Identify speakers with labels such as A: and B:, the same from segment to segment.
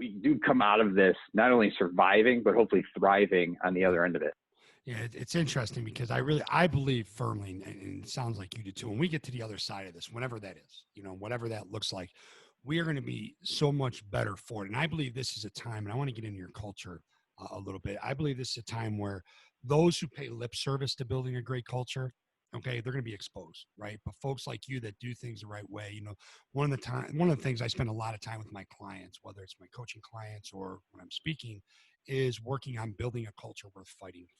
A: we do come out of this not only surviving, but hopefully thriving on the other end of it.
B: Yeah, it's interesting because I believe firmly, and it sounds like you do too, when we get to the other side of this, whenever that is, whatever that looks like, we are going to be so much better for it. And I believe this is a time, and I want to get into your culture a little bit. I believe this is a time where those who pay lip service to building a great culture, okay, they're going to be exposed, right? But folks like you that do things the right way, one of the things I spend a lot of time with my clients, whether it's my coaching clients or when I'm speaking, is working on building a culture worth fighting for.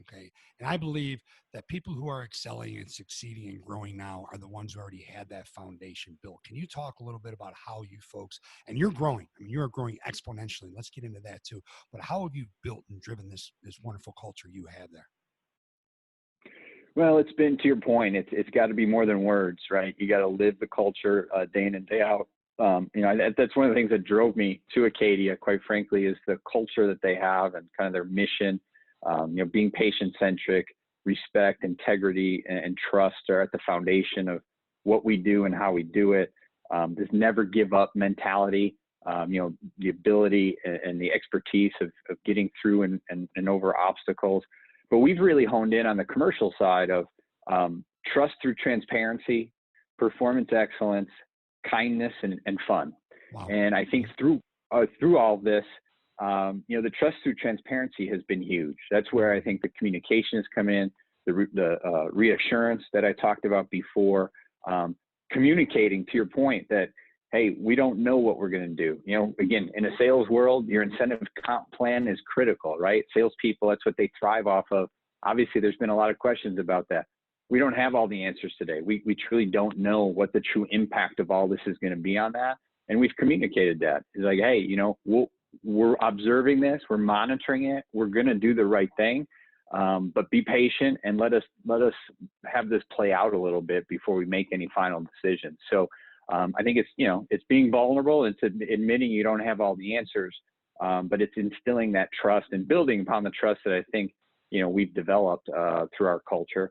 B: Okay. And I believe that people who are excelling and succeeding and growing now are the ones who already had that foundation built. Can you talk a little bit about how you folks, and you're growing, I mean, you're growing exponentially. Let's get into that too. But how have you built and driven this wonderful culture you have there?
A: Well, it's been, to your point, it's got to be more than words, right? You got to live the culture day in and day out. That's one of the things that drove me to Acadia, quite frankly, is the culture that they have and kind of their mission. Being patient-centric, respect, integrity, and trust are at the foundation of what we do and how we do it. This never give up mentality, the ability and the expertise of getting through and over obstacles. But we've really honed in on the commercial side of trust through transparency, performance excellence, kindness, and fun.
B: Wow.
A: And I think through all of this, the trust through transparency has been huge. That's where I think the communication has come in, the reassurance that I talked about before, communicating to your point that, hey, we don't know what we're going to do. Again, in a sales world, your incentive comp plan is critical, right? Salespeople, that's what they thrive off of. Obviously, there's been a lot of questions about that. We don't have all the answers today. We truly don't know what the true impact of all this is going to be on that. And we've communicated that. It's like, hey, we're observing this, we're monitoring it, we're going to do the right thing, but be patient and let us have this play out a little bit before we make any final decisions. So I think it's being vulnerable, it's admitting you don't have all the answers, but it's instilling that trust and building upon the trust that I think we've developed through our culture.